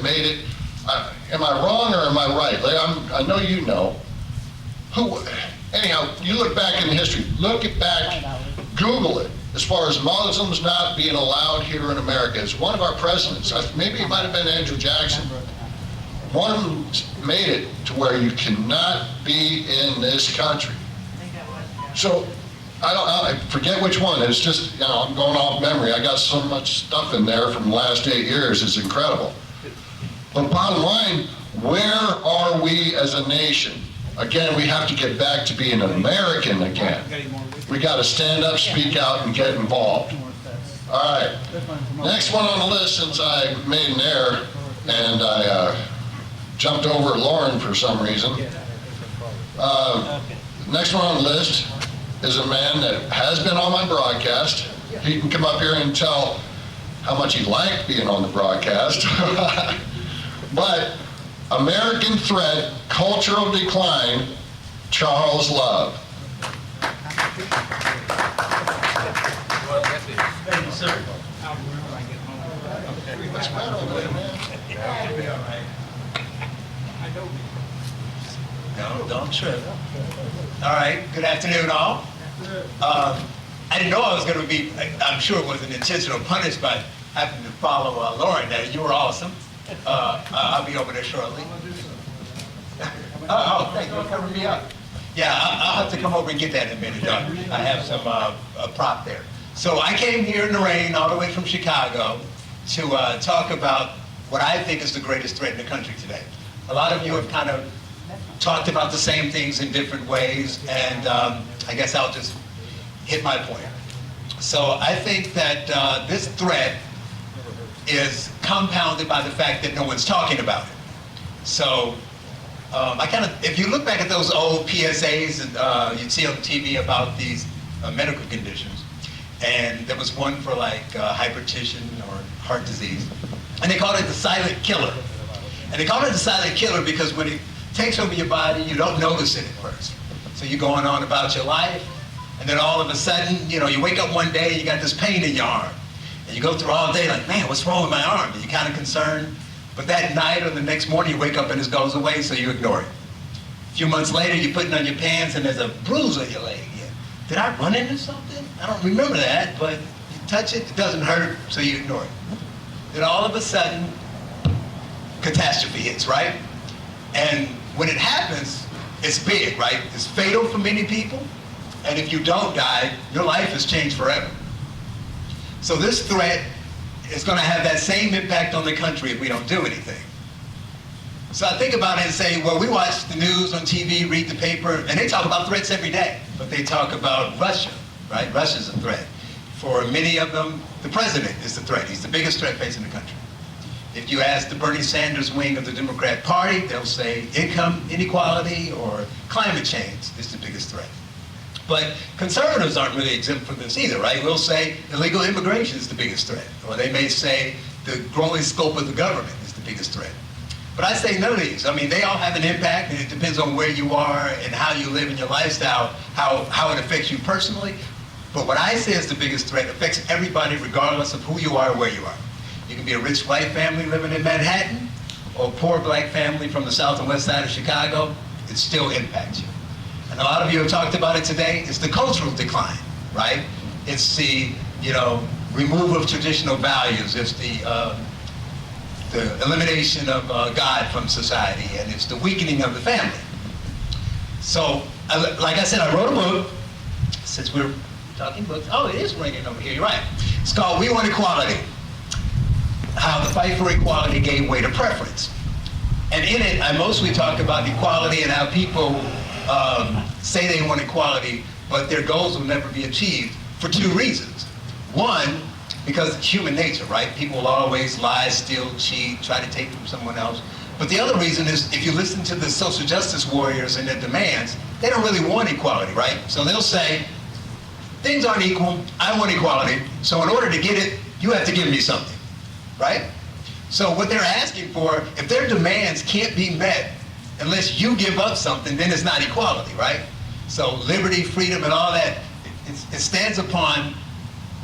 made it. Am I wrong or am I right? I know you know. Anyhow, you look back in history, look it back, Google it, as far as Muslims not being allowed here in America. As one of our presidents, maybe it might have been Andrew Jackson, one of them made it to where you cannot be in this country. So, I forget which one, it's just, you know, I'm going off memory. I got so much stuff in there from the last 8 years, it's incredible. But bottom line, where are we as a nation? Again, we have to get back to being an American again. We got to stand up, speak out, and get involved. All right. Next one on the list, since I made an error and I jumped over Lauren for some reason. Next one on the list is a man that has been on my broadcast. He can come up here and tell how much he liked being on the broadcast. But American Threat, Cultural Decline, Charles Love. Thank you, sir. What's the matter with you, man? No, don't trip. All right, good afternoon, all. I didn't know I was going to be, I'm sure it was an intentional punish by having to follow Lauren there. You were awesome. I'll be over there shortly. Oh, thank you for covering me up. Yeah, I'll have to come over and get that in a minute. I have some a prop there. So I came here in the rain all the way from Chicago to talk about what I think is the greatest threat in the country today. A lot of you have kind of talked about the same things in different ways, and I guess I'll just hit my point. So I think that this threat is compounded by the fact that no one's talking about it. So if you look back at those old PSAs that you'd see on TV about these medical conditions, and there was one for like hypertension or heart disease, and they called it the silent killer. And they called it the silent killer because when it takes over your body, you don't notice it at first. So you're going on about your life, and then all of a sudden, you know, you wake up one day and you got this pain in your arm. And you go through all day like, man, what's wrong with my arm? And you're kind of concerned. But that night or the next morning, you wake up and it goes away, so you ignore it. A few months later, you're putting on your pants and there's a bruise on your leg. Yeah. Did I run into something? I don't remember that, but you touch it, it doesn't hurt, so you ignore it. Then all of a sudden, catastrophe hits, right? And when it happens, it's big, right? It's fatal for many people. And if you don't die, your life has changed forever. So this threat is going to have that same impact on the country if we don't do anything. So I think about it and say, well, we watch the news on TV, read the paper, and they talk about threats every day. But they talk about Russia, right? Russia's a threat. For many of them, the president is the threat. He's the biggest threat facing the country. If you ask the Bernie Sanders wing of the Democrat Party, they'll say income inequality or climate change is the biggest threat. But conservatives aren't really exempt from this either, right? We'll say illegal immigration is the biggest threat. Or they may say the growing scope of the government is the biggest threat. But I say none of these. I mean, they all have an impact, and it depends on where you are and how you live in your lifestyle, how it affects you personally. But what I say is the biggest threat affects everybody regardless of who you are or where you are. You can be a rich white family living in Manhattan, or a poor black family from the south and west side of Chicago. It still impacts you. And a lot of you have talked about it today. It's the cultural decline, right? It's the, removal of traditional values. It's the elimination of God from society, and it's the weakening of the family. So, like I said, I wrote a book. Since we're talking books, oh, it is ringing over here. You're right. It's called "We Want Equality: How the Fight for Equality Gave Way to Preference." And in it, I mostly talk about equality and how people say they want equality, but their goals will never be achieved for two reasons. One, because it's human nature, right? People will always lie, steal, cheat, try to take from someone else. But the other reason is, if you listen to the social justice warriors and their demands, they don't really want equality, right? So they'll say, things aren't equal, I want equality, so in order to get it, you have to give me something, right? So what they're asking for, if their demands can't be met unless you give up something, then it's not equality, right? So liberty, freedom, and all that, it stands upon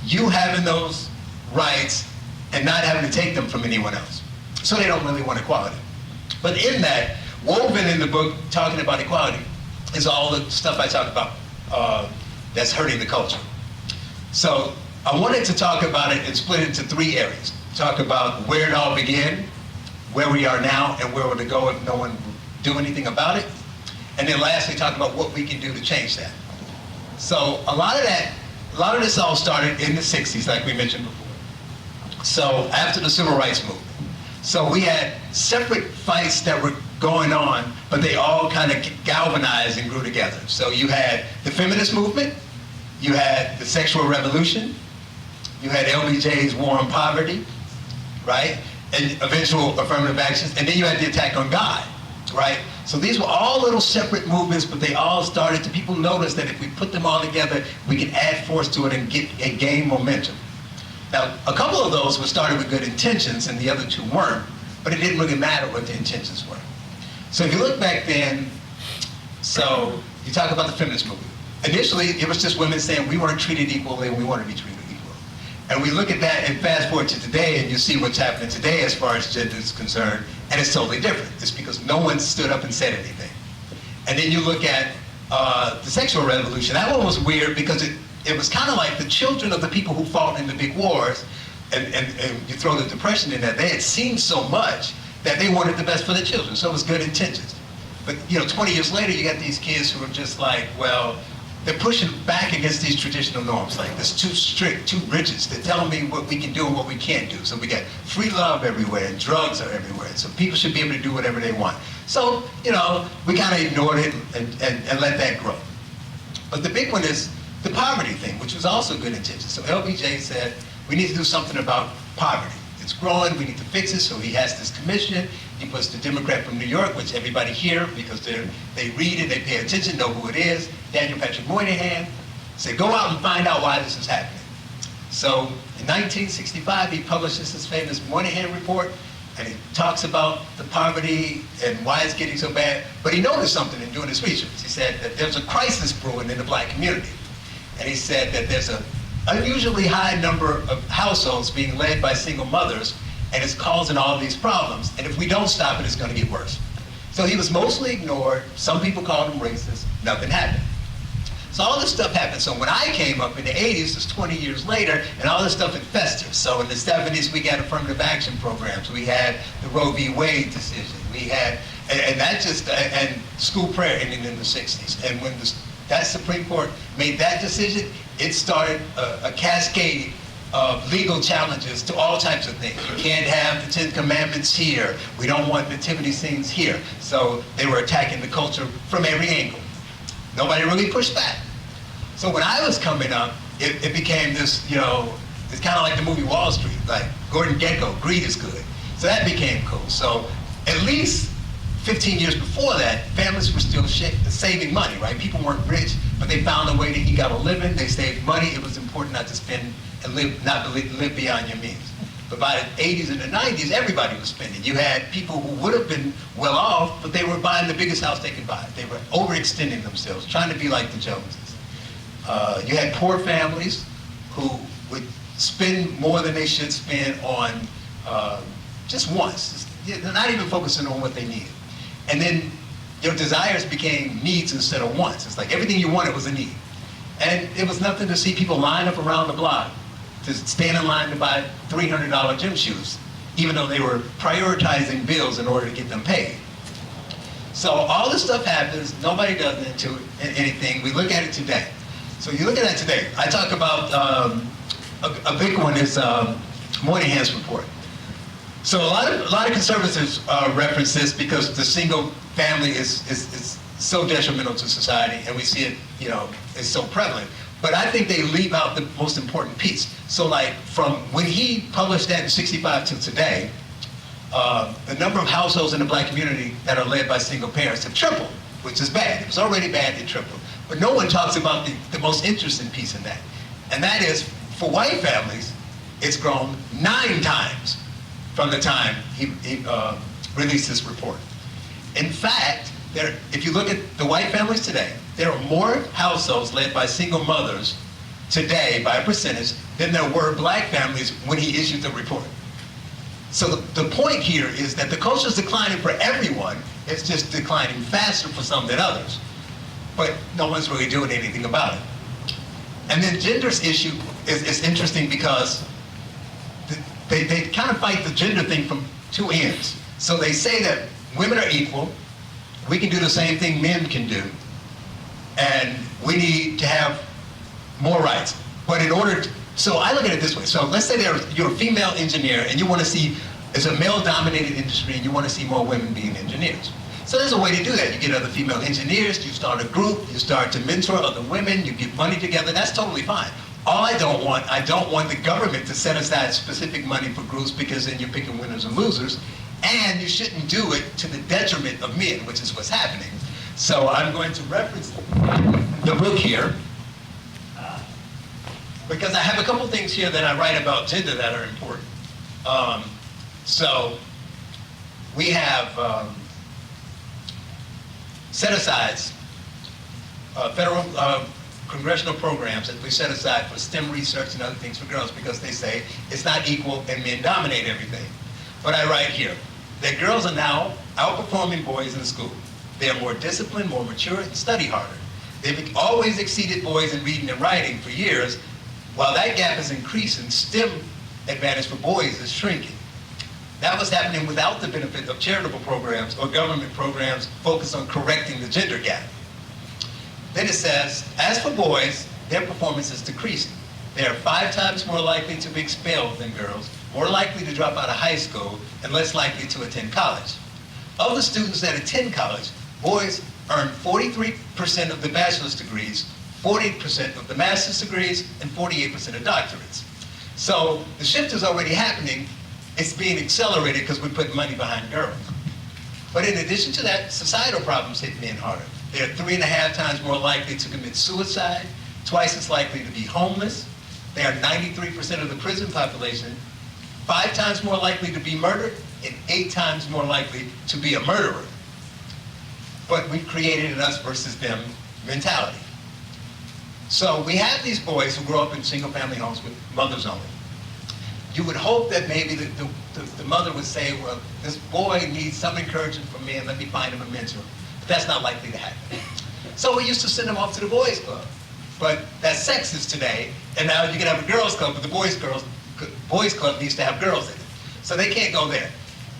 you having those rights and not having to take them from anyone else. So they don't really want equality. But in that, woven in the book, talking about equality, is all the stuff I talk about that's hurting the culture. So I wanted to talk about it and split it into 3 areas. Talk about where it all began, where we are now, and where we're to go if no one will do anything about it. And then lastly, talk about what we can do to change that. So a lot of this all started in the 60s, like we mentioned before. So after the Civil Rights Movement. So we had separate fights that were going on, but they all kind of galvanized and grew together. So you had the feminist movement, you had the sexual revolution, you had LBJ's war on poverty, right? And eventual affirmative actions, and then you had the attack on God, right? So these were all little separate movements, but they all started to, people noticed that if we put them all together, we can add force to it and gain momentum. Now, a couple of those were started with good intentions and the other 2 weren't, but it didn't really matter what the intentions were. So if you look back then, so you talk about the feminist movement. Initially, it was just women saying we weren't treated equally and we want to be treated equally. And we look at that and fast forward to today and you see what's happening today as far as gender is concerned, and it's totally different. It's because no one stood up and said anything. And then you look at the sexual revolution. That one was weird because it was kind of like the children of the people who fought in the big wars, and you throw the Depression in that, they had seen so much that they wanted the best for their children, so it was good intentions. But 20 years later, you got these kids who are just like, well, they're pushing back against these traditional norms, like it's too strict, too rigid. They're telling me what we can do and what we can't do. So we got free love everywhere, and drugs are everywhere, so people should be able to do whatever they want. So, we kind of ignored it and let that grow. But the big one is the poverty thing, which was also good intentions. So LBJ said, we need to do something about poverty. It's growing, we need to fix it, so he has this commission. He puts the Democrat from New York, which everybody here, because they read it, they pay attention, know who it is, Daniel Patrick Moynihan, said, go out and find out why this is happening. So in 1965, he publishes his famous Moynihan report, and he talks about the poverty and why it's getting so bad. But he noticed something in doing his research. He said that there's a crisis brewing in the black community. And he said that there's an unusually high number of households being led by single mothers, and it's causing all these problems. And if we don't stop it, it's going to get worse. So he was mostly ignored. Some people called him racist. Nothing happened. So all this stuff happened. So when I came up in the 80s, it's 20 years later, and all this stuff had festered. So in the 70s, we got affirmative action programs. We had the Roe v. Wade decision. We had, and school prayer ending in the 60s. And when that Supreme Court made that decision, it started a cascade of legal challenges to all types of things. You can't have the 10 Commandments here. We don't want nativity scenes here. So they were attacking the culture from every angle. Nobody really pushed back. So when I was coming up, it became this, it's kind of like the movie Wall Street, like Gordon Gekko, greed is good. So that became cool. So at least 15 years before that, families were still saving money, right? People weren't rich, but they found a way to eke out a living. They saved money. It was important not to spend and live beyond your means. But by the 80s and the 90s, everybody was spending. You had people who would have been well off, but they were buying the biggest house they could buy. They were overextending themselves, trying to be like the Joneses. You had poor families who would spend more than they should spend on just wants. They're not even focusing on what they needed. And then your desires became needs instead of wants. It's like everything you wanted was a need. And it was nothing to see people line up around the block to stand in line to buy $300 gym shoes, even though they were prioritizing bills in order to get them paid. So all this stuff happens, nobody does anything. We look at it today. So you look at that today. I talk about, a big one is Moynihan's report. So a lot of conservatives reference this because the single family is so detrimental to society, and we see it, it's so prevalent. But I think they leave out the most important piece. So like from when he published that in 65 till today, the number of households in the black community that are led by single parents have tripled, which is bad. It was already bad, it tripled. But no one talks about the most interesting piece in that. And that is, for white families, it's grown 9 times from the time he released this report. In fact, if you look at the white families today, there are more households led by single mothers today by a percentage than there were black families when he issued the report. So the point here is that the culture is declining for everyone. It's just declining faster for some than others. But no one's really doing anything about it. And then gender's issue is interesting because they kind of fight the gender thing from two ends. So they say that women are equal, we can do the same thing men can do, and we need to have more rights. But in order to, so I look at it this way. So let's say you're a female engineer and you want to see, it's a male-dominated industry and you want to see more women being engineers. So there's a way to do that. You get other female engineers, you start a group, you start to mentor other women, you get money together, that's totally fine. All I don't want the government to set aside specific money for groups because then you're picking winners and losers, and you shouldn't do it to the detriment of men, which is what's happening. So I'm going to reference the book here, because I have a couple things here that I write about gender that are important. So we have set-asides, federal congressional programs that we set aside for STEM research and other things for girls because they say it's not equal and men dominate everything. But I write here that girls are now outperforming boys in school. They are more disciplined, more mature, and study harder. They've always exceeded boys in reading and writing for years. While that gap is increasing, STEM advantage for boys is shrinking. That was happening without the benefit of charitable programs or government programs focused on correcting the gender gap. Then it says, as for boys, their performance is decreasing. They are 5 times more likely to be expelled than girls, more likely to drop out of high school, and less likely to attend college. Of the students that attend college, boys earn 43% of the bachelor's degrees, 40% of the master's degrees, and 48% of doctorates. So the shift is already happening. It's being accelerated because we put money behind girls. But in addition to that, societal problems hit men harder. They're 3.5 times more likely to commit suicide, twice as likely to be homeless. They are 93% of the prison population, 5 times more likely to be murdered, and 8 times more likely to be a murderer. But we've created an us versus them mentality. So we have these boys who grow up in single-family homes with mothers only. You would hope that maybe the mother would say, well, this boy needs some encouragement from me and let me find him a mentor. But that's not likely to happen. So we used to send them off to the boys' club. But that's sexist today, and now you can have a girls' club, but the boys' club needs to have girls in it. So they can't go there.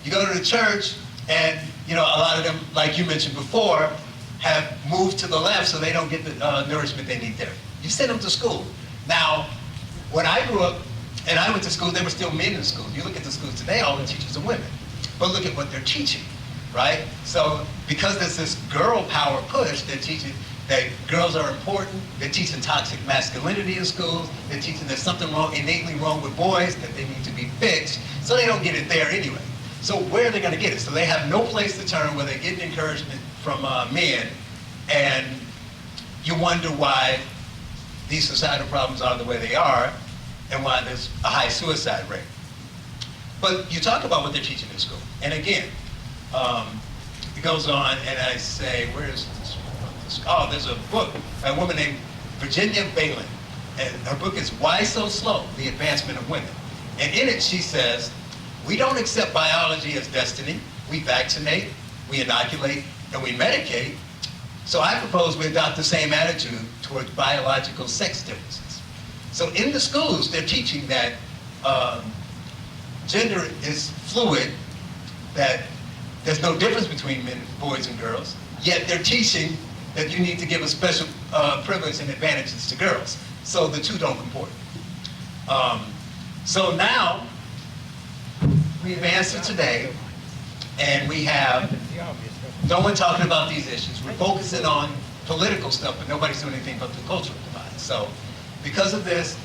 You go to the church, and a lot of them, like you mentioned before, have moved to the left so they don't get the nourishment they need there. You send them to school. Now, when I grew up, and I went to school, there were still men in school. You look at the schools today, all the teachers are women. But look at what they're teaching, right? So because there's this girl power push, they're teaching that girls are important. They're teaching toxic masculinity in schools. They're teaching there's something wrong, innately wrong with boys, that they need to be fixed. So they don't get it there anyway. So where are they going to get it? So they have no place to turn where they're getting encouragement from men. And you wonder why these societal problems are the way they are, and why there's a high suicide rate. But you talk about what they're teaching in school. And again, it goes on, and I say, where is this? Oh, there's a book by a woman named Virginia Balin. And her book is Why So Slow? The Advancement of Women. And in it she says, we don't accept biology as destiny. We vaccinate, we inoculate, and we medicate. So I propose we adopt the same attitude towards biological sex differences. So in the schools, they're teaching that gender is fluid, that there's no difference between men, boys, and girls, yet they're teaching that you need to give a special privilege and advantages to girls. So the two don't comport. So now, we advance to today, and we have no one talking about these issues. We're focusing on political stuff, but nobody's doing anything about the cultural divide. So because of this,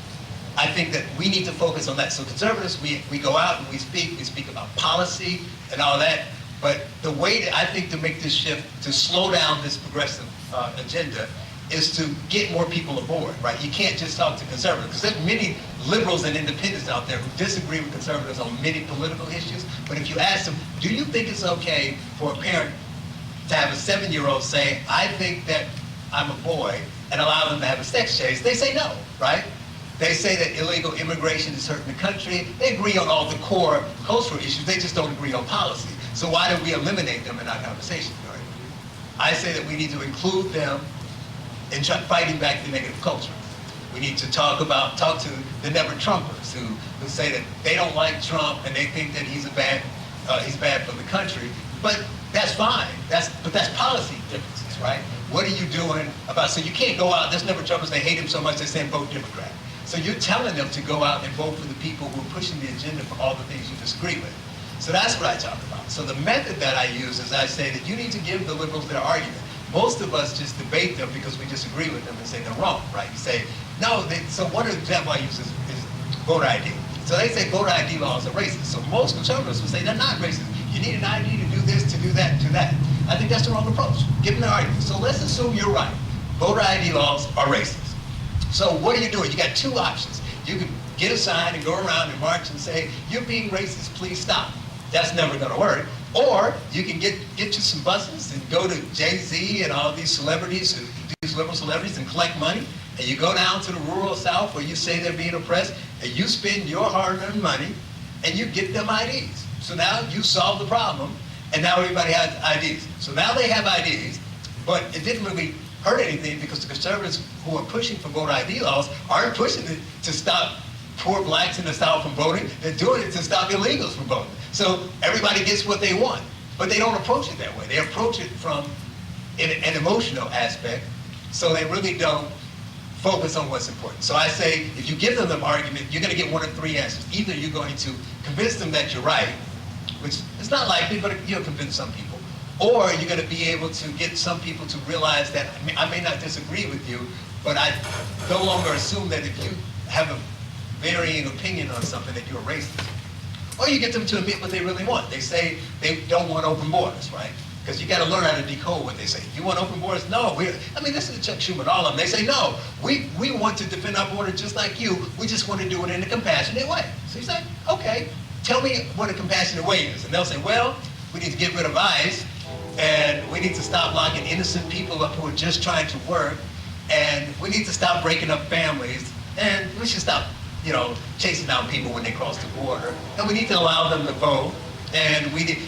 I think that we need to focus on that. So conservatives, we go out and we speak about policy and all that, but the way that I think to make this shift, to slow down this progressive agenda, is to get more people aboard, right? You can't just talk to conservatives, because there's many liberals and independents out there who disagree with conservatives on many political issues, but if you ask them, do you think it's okay for a parent to have a 7-year-old say, I think that I'm a boy, and allow them to have a sex change, they say no, right? They say that illegal immigration is hurting the country. They agree on all the core cultural issues. They just don't agree on policy. So why don't we eliminate them in our conversation? Right? I say that we need to include them in fighting back the negative culture. We need to talk to the never Trumpers who say that they don't like Trump and they think that he's bad for the country. But that's fine. But that's policy differences, right? What are you doing about? So you can't go out. There's never Trumpers. They hate him so much they say vote Democrat. So you're telling them to go out and vote for the people who are pushing the agenda for all the things you disagree with. So that's what I talk about. So the method that I use is I say that you need to give the liberals their argument. Most of us just debate them because we disagree with them and say they're wrong, right? You say, no, so one example I use is voter ID. So they say voter ID laws are racist. So most conservatives will say they're not racist. You need an ID to do this, to do that, to do that. I think that's the wrong approach. Give them the argument. So let's assume you're right. Voter ID laws are racist. So what are you doing? You got two options. You can get a sign and go around and march and say, you're being racist, please stop. That's never going to work. Or you can get you some buses and go to Jay-Z and all these celebrities, these liberal celebrities, and collect money. And you go down to the rural South where you say they're being oppressed, and you spend your hard-earned money, and you get them IDs. So now you solve the problem, and now everybody has IDs. So now they have IDs, but it didn't really hurt anything because the conservatives who are pushing for voter ID laws aren't pushing it to stop poor blacks in the South from voting. They're doing it to stop illegals from voting. So everybody gets what they want, but they don't approach it that way. They approach it from an emotional aspect, so they really don't focus on what's important. So I say, if you give them the argument, you're going to get one of three answers. Either you're going to convince them that you're right, which is not likely, but you'll convince some people. Or you're going to be able to get some people to realize that I may not disagree with you, but I no longer assume that if you have a varying opinion on something that you're racist. Or you get them to admit what they really want. They say they don't want open borders, right? Because you got to learn how to decode what they say. You want open borders? No. This is Chuck Schumer, all of them. They say, no, we want to defend our border just like you. We just want to do it in a compassionate way. So you say, okay, tell me what a compassionate way is. And they'll say, well, we need to get rid of ICE, and we need to stop locking innocent people up who are just trying to work, and we need to stop breaking up families, and we should stop chasing down people when they cross the border, and we need to allow them to vote,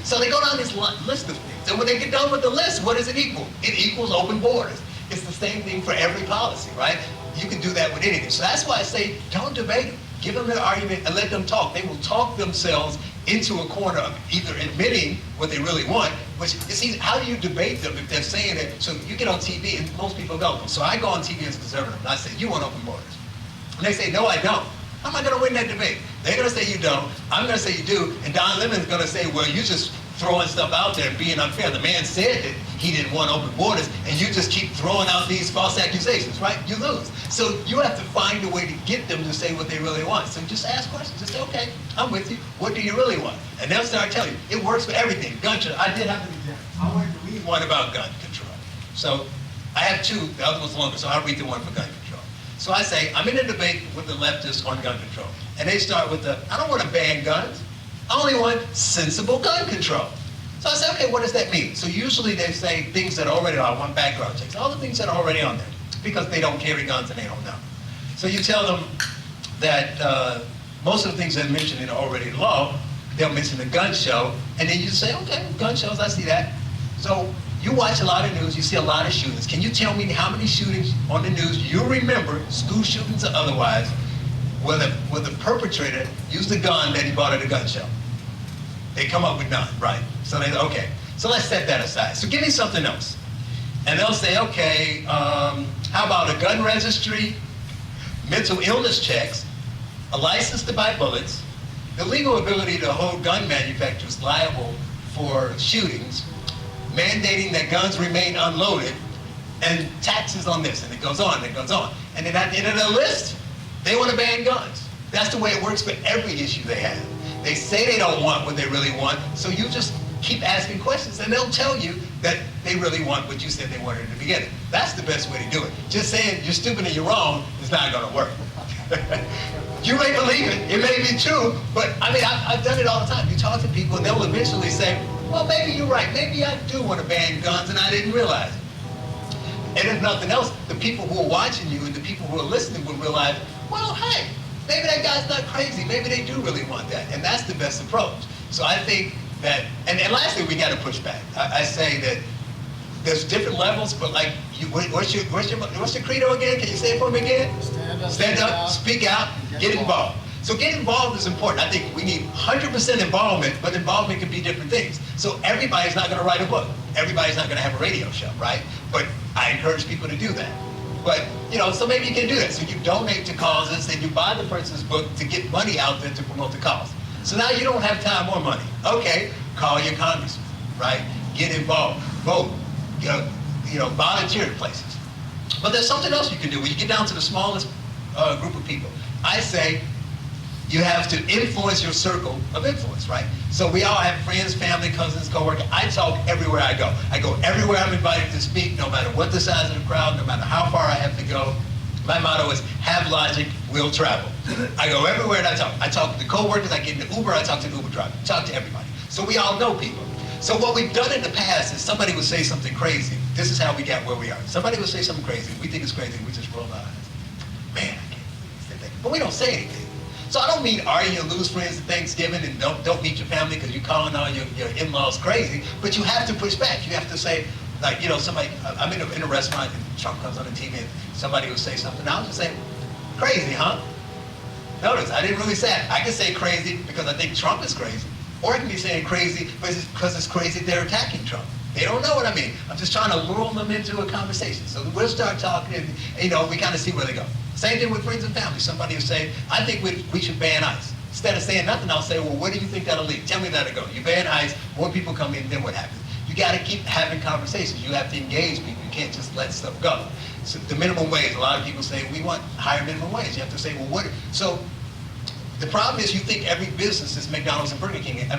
so they go down this list of things, and when they get done with the list, what does it equal? It equals open borders. It's the same thing for every policy, right? You can do that with anything. So that's why I say, don't debate them. Give them their argument and let them talk. They will talk themselves into a corner of either admitting what they really want, which is easy. How do you debate them if they're saying it? So you get on TV, and most people don't. So I go on TV as a conservative, and I say, you want open borders? And they say, no, I don't. How am I going to win that debate? They're going to say you don't. I'm going to say you do. And Don Lemon's going to say, well, you're just throwing stuff out there and being unfair. The man said that he didn't want open borders, and you just keep throwing out these false accusations, right? You lose. So you have to find a way to get them to say what they really want. So just ask questions. Just say, okay, I'm with you. What do you really want? And they'll start telling you. It works for everything. Gun control. I did have an example. I wanted to read one about gun control. So I have two. The other one's longer, so I'll read the one for gun control. So I say, I'm in a debate with the leftists on gun control. And they start with I don't want to ban guns. I only want sensible gun control. So I say, okay, what does that mean? So usually they say things that are already on. I want background checks. All the things that are already on there. Because they don't carry guns and they don't know. So you tell them that most of the things that are mentioned in already law, they'll mention the gun show. And then you say, okay, gun shows, I see that. So you watch a lot of news, you see a lot of shootings. Can you tell me how many shootings on the news you remember, school shootings or otherwise, where the perpetrator used a gun that he bought at a gun show? They come up with none, right? So they say, okay, so let's set that aside. So give me something else. And they'll say, okay, how about a gun registry, mental illness checks, a license to buy bullets, the legal ability to hold gun manufacturers liable for shootings, mandating that guns remain unloaded, and taxes on this, and it goes on, and it goes on. And then at the end of the list, they want to ban guns. That's the way it works for every issue they have. They say they don't want what they really want, so you just keep asking questions, and they'll tell you that they really want what you said they wanted in the beginning. That's the best way to do it. Just saying you're stupid and you're wrong is not going to work. You may believe it, it may be true, but I've done it all the time. You talk to people, and they'll eventually say, well, maybe you're right. Maybe I do want to ban guns, and I didn't realize it. And if nothing else, the people who are watching you and the people who are listening will realize, well, hey, maybe that guy's not crazy. Maybe they do really want that. And that's the best approach. So I think that, and lastly, we got to push back. I say that there's different levels, but like, what's your credo again? Can you say it for me again? Stand up, speak out, get involved. So get involved is important. I think we need 100% involvement, but involvement can be different things. So everybody's not going to write a book. Everybody's not going to have a radio show, right? But I encourage people to do that. But, so maybe you can do that. So you donate to causes and you buy the person's book to get money out there to promote the cause. So now you don't have time or money. Okay, call your congressman, right? Get involved, vote, volunteer at places. But there's something else you can do when you get down to the smallest group of people. I say, you have to influence your circle of influence, right? So we all have friends, family, cousins, co-workers. I talk everywhere I go. I go everywhere I'm invited to speak, no matter what the size of the crowd, no matter how far I have to go. My motto is, have logic, we'll travel. I go everywhere and I talk. I talk to the co-workers, I get in the Uber, I talk to the Uber driver. I talk to everybody. So we all know people. So what we've done in the past is somebody would say something crazy. This is how we got where we are. Somebody would say something crazy, we think it's crazy, we just roll our eyes. Man, I can't believe that. But we don't say anything. So I don't mean argue and lose friends at Thanksgiving and don't meet your family because you're calling all your in-laws crazy, but you have to push back. You have to say, like, somebody, I'm in a restaurant and Trump comes on the TV and somebody will say something. I'll just say, crazy, huh? Notice, I didn't really say it. I can say crazy because I think Trump is crazy. Or I can be saying crazy because it's crazy they're attacking Trump. They don't know what I mean. I'm just trying to lure them into a conversation. So we'll start talking and, we kind of see where they go. Same thing with friends and family. Somebody will say, I think we should ban ICE. Instead of saying nothing, I'll say, well, where do you think that'll lead? Tell me that'll go. You ban ICE, more people come in, then what happens? You got to keep having conversations. You have to engage people. You can't just let stuff go. So the minimum wage, a lot of people say, we want higher minimum wage. You have to say, well, what? So the problem is you think every business is McDonald's and Burger King, and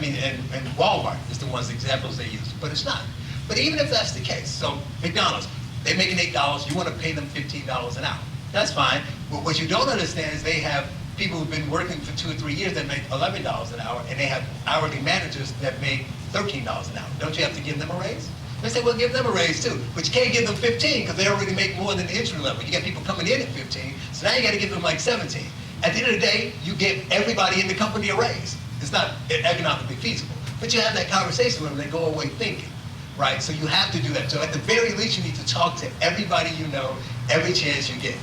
Walmart is the ones examples they use, but it's not. But even if that's the case, so McDonald's, they're making $8, you want to pay them $15 an hour. That's fine. But what you don't understand is they have people who've been working for 2 or 3 years that make $11 an hour, and they have hourly managers that make $13 an hour. Don't you have to give them a raise? They say, well, give them a raise too. But you can't give them 15 because they already make more than the entry level. You got people coming in at 15, so now you got to give them like 17. At the end of the day, you give everybody in the company a raise. It's not economically feasible. But you have that conversation with them, they go away thinking, right? So you have to do that. So at the very least, you need to talk to everybody you know every chance you get.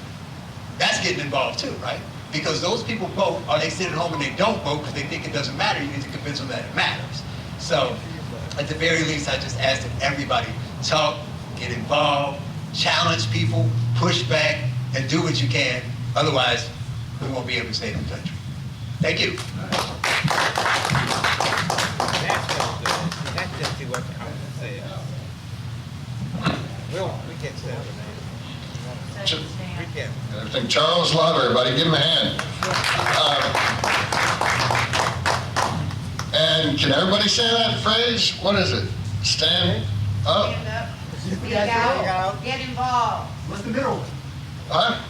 That's getting involved too, right? Because those people vote, or they sit at home and they don't vote because they think it doesn't matter. You need to convince them that it matters. So at the very least, I just ask that everybody talk, get involved, challenge people, push back, and do what you can. Otherwise, we won't be able to save the country. Thank you. That's just what I said. We can say it. We can. I think Charles Love, everybody, give him a hand. And can everybody say that phrase? What is it? Stand up. Stand up, speak out, get involved. What's the middle one? Huh?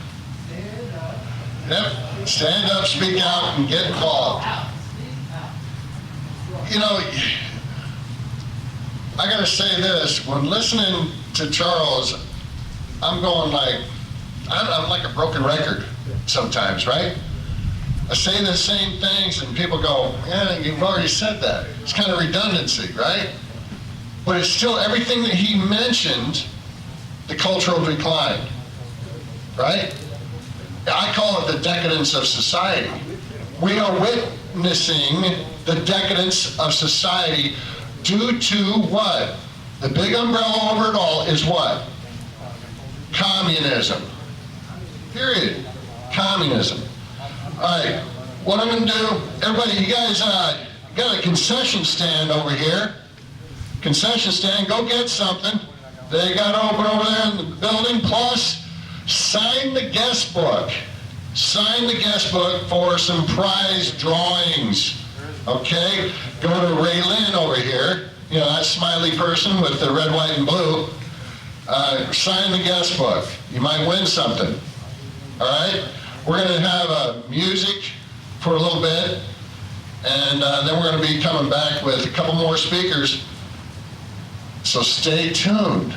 Yep. Stand up, speak out, and get involved. I gotta say this, when listening to Charles, I'm going like, I'm like a broken record sometimes, right? I say the same things and people go, yeah, you've already said that. It's kind of redundancy, right? But it's still everything that he mentioned, the cultural decline, right? I call it the decadence of society. We are witnessing the decadence of society due to what? The big umbrella over it all is what? Communism. Period. Communism. All right, what I'm going to do, everybody, you guys got a concession stand over here. Concession stand, go get something. They got open over there in the building, plus sign the guest book. Sign the guest book for some prize drawings. Okay? Go to Ray Lynn over here, that smiley person with the red, white, and blue. Sign the guest book. You might win something. All right? We're going to have music for a little bit, and then we're going to be coming back with a couple more speakers. So stay tuned.